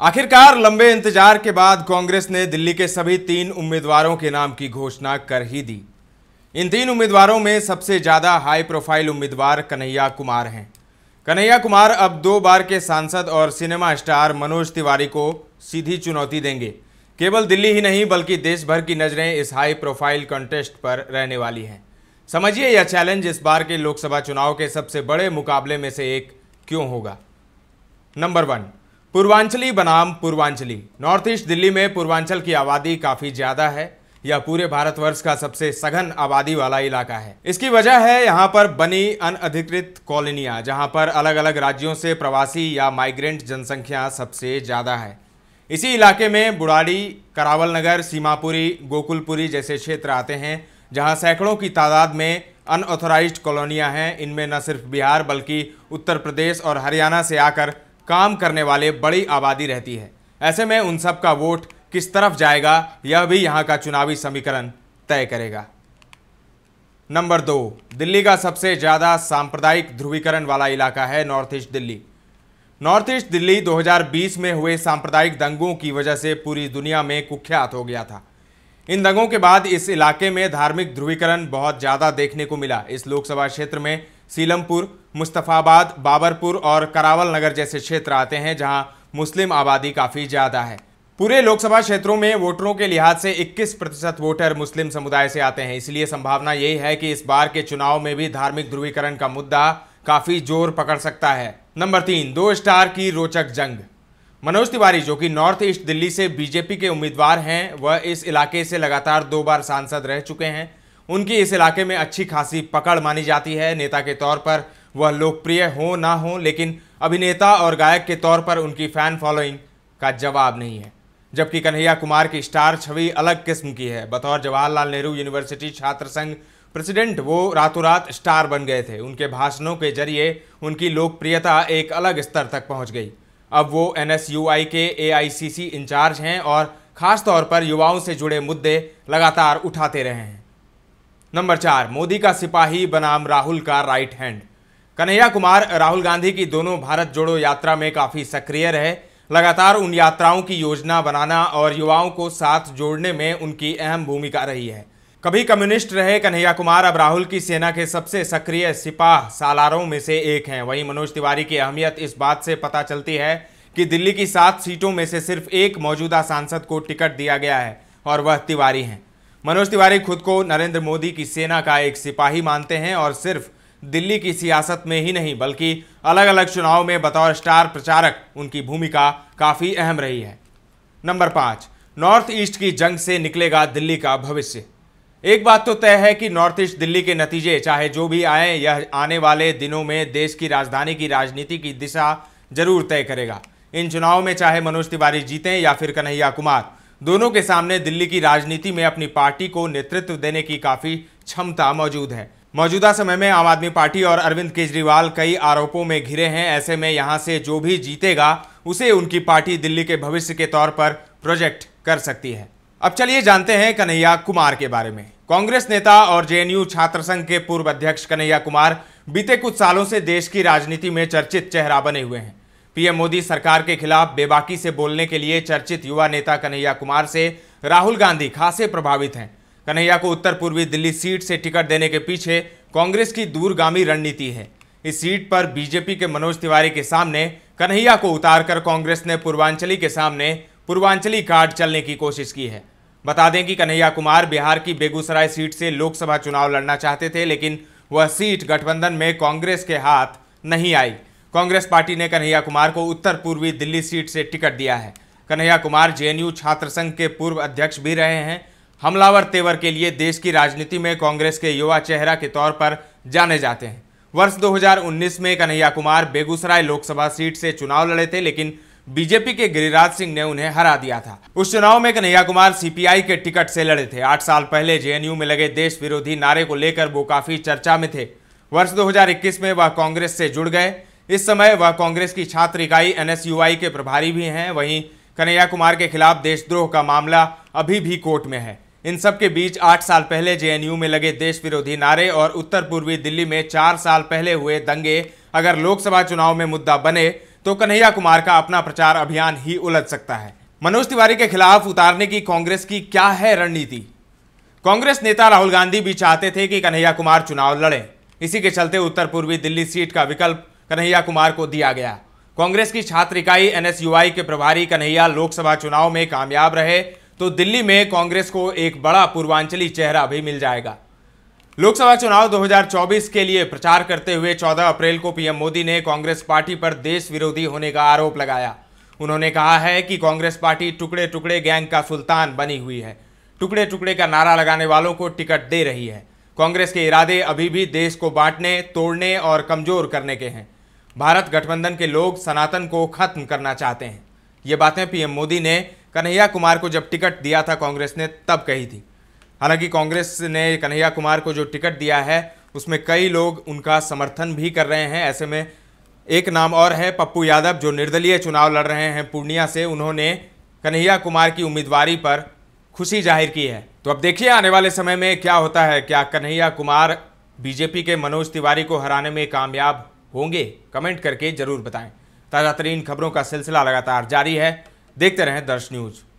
आखिरकार लंबे इंतजार के बाद कांग्रेस ने दिल्ली के सभी 3 उम्मीदवारों के नाम की घोषणा कर ही दी। इन 3 उम्मीदवारों में सबसे ज्यादा हाई प्रोफाइल उम्मीदवार कन्हैया कुमार हैं। कन्हैया कुमार अब 2 बार के सांसद और सिनेमा स्टार मनोज तिवारी को सीधी चुनौती देंगे। केवल दिल्ली ही नहीं बल्कि देश भर की नजरें इस हाई प्रोफाइल कंटेस्ट पर रहने वाली हैं। समझिए यह चैलेंज इस बार के लोकसभा चुनाव के सबसे बड़े मुकाबले में से एक क्यों होगा। नंबर 1, पूर्वांचली बनाम पूर्वांचली। नॉर्थ ईस्ट दिल्ली में पूर्वांचल की आबादी काफी ज्यादा है। यह पूरे भारतवर्ष का सबसे सघन आबादी वाला इलाका है। इसकी वजह है यहाँ पर बनी अनअधिकृत कॉलोनियां, जहाँ पर अलग अलग राज्यों से प्रवासी या माइग्रेंट जनसंख्या सबसे ज्यादा है। इसी इलाके में बुराड़ी, करावल नगर, सीमापुरी, गोकुलपुरी जैसे क्षेत्र आते हैं, जहाँ सैकड़ों की तादाद में अनऑथोराइज्ड कॉलोनियां हैं। इनमें न सिर्फ बिहार बल्कि उत्तर प्रदेश और हरियाणा से आकर काम करने वाले बड़ी आबादी रहती है। ऐसे में उन सब का वोट किस तरफ जाएगा, यह भी यहां का चुनावी समीकरण तय करेगा। नंबर 2, दिल्ली का सबसे ज्यादा सांप्रदायिक ध्रुवीकरण वाला इलाका है north east Delhi. North east Delhi 2020 में हुए सांप्रदायिक दंगों की वजह से पूरी दुनिया में कुख्यात हो गया था। इन दंगों के बाद इस इलाके में धार्मिक ध्रुवीकरण बहुत ज्यादा देखने को मिला। इस लोकसभा क्षेत्र में सीलमपुर, मुस्तफाबाद, बाबरपुर और करावल नगर जैसे क्षेत्र आते हैं, जहां मुस्लिम आबादी काफी ज्यादा है। पूरे लोकसभा क्षेत्रों में वोटरों के लिहाज से 21% वोटर मुस्लिम समुदाय से आते हैं। इसलिए संभावना यही है कि इस बार के चुनाव में भी धार्मिक ध्रुवीकरण का मुद्दा काफी जोर पकड़ सकता है। नंबर 3, 2 स्टार की रोचक जंग। मनोज तिवारी, जो कि नॉर्थ ईस्ट दिल्ली से बीजेपी के उम्मीदवार हैं, वह इस इलाके से लगातार 2 बार सांसद रह चुके हैं। उनकी इस इलाके में अच्छी खासी पकड़ मानी जाती है। नेता के तौर पर वह लोकप्रिय हो ना हो, लेकिन अभिनेता और गायक के तौर पर उनकी फैन फॉलोइंग का जवाब नहीं है। जबकि कन्हैया कुमार की स्टार छवि अलग किस्म की है। बतौर जवाहरलाल नेहरू यूनिवर्सिटी छात्र संघ प्रेसिडेंट वो रातों रात स्टार बन गए थे। उनके भाषणों के जरिए उनकी लोकप्रियता एक अलग स्तर तक पहुंच गई। अब वो NSUI के AICC इंचार्ज हैं और खासतौर पर युवाओं से जुड़े मुद्दे लगातार उठाते रहे हैं। नंबर 4, मोदी का सिपाही बनाम राहुल का राइट हैंड। कन्हैया कुमार राहुल गांधी की दोनों भारत जोड़ो यात्रा में काफी सक्रिय रहे। लगातार उन यात्राओं की योजना बनाना और युवाओं को साथ जोड़ने में उनकी अहम भूमिका रही है। कभी कम्युनिस्ट रहे कन्हैया कुमार अब राहुल की सेना के सबसे सक्रिय सिपाह सालारों में से एक हैं। वहीं मनोज तिवारी की अहमियत इस बात से पता चलती है कि दिल्ली की 7 सीटों में से सिर्फ एक मौजूदा सांसद को टिकट दिया गया है और वह तिवारी हैं। मनोज तिवारी खुद को नरेंद्र मोदी की सेना का एक सिपाही मानते हैं और सिर्फ दिल्ली की सियासत में ही नहीं बल्कि अलग अलग चुनाव में बतौर स्टार प्रचारक उनकी भूमिका काफी अहम रही है। नंबर 5, नॉर्थ ईस्ट की जंग से निकलेगा दिल्ली का भविष्य। एक बात तो तय है कि नॉर्थ ईस्ट दिल्ली के नतीजे चाहे जो भी आए, यह आने वाले दिनों में देश की राजधानी की राजनीति की दिशा जरूर तय करेगा। इन चुनाव में चाहे मनोज तिवारी जीतें या फिर कन्हैया कुमार, दोनों के सामने दिल्ली की राजनीति में अपनी पार्टी को नेतृत्व देने की काफी क्षमता मौजूद है। मौजूदा समय में आम आदमी पार्टी और अरविंद केजरीवाल कई आरोपों में घिरे हैं। ऐसे में यहां से जो भी जीतेगा उसे उनकी पार्टी दिल्ली के भविष्य के तौर पर प्रोजेक्ट कर सकती है। अब चलिए जानते हैं कन्हैया कुमार के बारे में। कांग्रेस नेता और JNU छात्र संघ के पूर्व अध्यक्ष कन्हैया कुमार बीते कुछ सालों से देश की राजनीति में चर्चित चेहरा बने हुए हैं। PM मोदी सरकार के खिलाफ बेबाकी से बोलने के लिए चर्चित युवा नेता कन्हैया कुमार से राहुल गांधी खासे प्रभावित हैं। कन्हैया को उत्तर पूर्वी दिल्ली सीट से टिकट देने के पीछे कांग्रेस की दूरगामी रणनीति है। इस सीट पर बीजेपी के मनोज तिवारी के सामने कन्हैया को उतारकर कांग्रेस ने पूर्वांचली के सामने पूर्वांचली कार्ड चलने की कोशिश की है। बता दें कि कन्हैया कुमार बिहार की बेगूसराय सीट से लोकसभा चुनाव लड़ना चाहते थे, लेकिन वह सीट गठबंधन में कांग्रेस के हाथ नहीं आई। कांग्रेस पार्टी ने कन्हैया कुमार को उत्तर पूर्वी दिल्ली सीट से टिकट दिया है। कन्हैया कुमार JNU छात्र संघ के पूर्व अध्यक्ष भी रहे हैं। हमलावर तेवर के लिए देश की राजनीति में कांग्रेस के युवा चेहरा के तौर पर जाने जाते हैं। वर्ष 2019 में कन्हैया कुमार बेगूसराय लोकसभा सीट से चुनाव लड़े थे, लेकिन बीजेपी के गिरिराज सिंह ने उन्हें हरा दिया था। उस चुनाव में कन्हैया कुमार CPI के टिकट से लड़े थे। 8 साल पहले JNU में लगे देश विरोधी नारे को लेकर वो काफी चर्चा में थे। वर्ष 2021 में वह कांग्रेस से जुड़ गए। इस समय वह कांग्रेस की छात्र इकाई NSUI के प्रभारी भी हैं। वहीं कन्हैया कुमार के खिलाफ देशद्रोह का मामला अभी भी कोर्ट में है। इन सब के बीच 8 साल पहले JNU में लगे देश विरोधी नारे और उत्तर पूर्वी दिल्ली में 4 साल पहले हुए दंगे अगर लोकसभा चुनाव में मुद्दा बने तो कन्हैया कुमार का अपना प्रचार अभियान ही उलझ सकता है। मनोज तिवारी के खिलाफ उतारने की कांग्रेस की क्या है रणनीति? कांग्रेस नेता राहुल गांधी भी चाहते थे कि कन्हैया कुमार चुनाव लड़ें। इसी के चलते उत्तर पूर्वी दिल्ली सीट का विकल्प कन्हैया कुमार को दिया गया। कांग्रेस की छात्र इकाई एनएसयूआई के प्रभारी कन्हैया लोकसभा चुनाव में कामयाब रहे तो दिल्ली में कांग्रेस को एक बड़ा पूर्वांचली चेहरा भी मिल जाएगा। लोकसभा चुनाव 2024 के लिए प्रचार करते हुए 14 अप्रैल को पीएम मोदी ने कांग्रेस पार्टी पर देश विरोधी होने का आरोप लगाया। उन्होंने कहा है कि कांग्रेस पार्टी टुकड़े टुकड़े गैंग का सुल्तान बनी हुई है, टुकड़े टुकड़े का नारा लगाने वालों को टिकट दे रही है। कांग्रेस के इरादे अभी भी देश को बांटने, तोड़ने और कमजोर करने के हैं। भारत गठबंधन के लोग सनातन को खत्म करना चाहते हैं। ये बातें पीएम मोदी ने कन्हैया कुमार को जब टिकट दिया था कांग्रेस ने तब कही थी। हालांकि कांग्रेस ने कन्हैया कुमार को जो टिकट दिया है उसमें कई लोग उनका समर्थन भी कर रहे हैं। ऐसे में एक नाम और है पप्पू यादव, जो निर्दलीय चुनाव लड़ रहे हैं पूर्णिया से। उन्होंने कन्हैया कुमार की उम्मीदवारी पर खुशी जाहिर की है। तो अब देखिए आने वाले समय में क्या होता है। क्या कन्हैया कुमार बीजेपी के मनोज तिवारी को हराने में कामयाब होंगे? कमेंट करके जरूर बताएं। ताज़ा तरीन खबरों का सिलसिला लगातार जारी है। देखते रहें दर्श न्यूज़।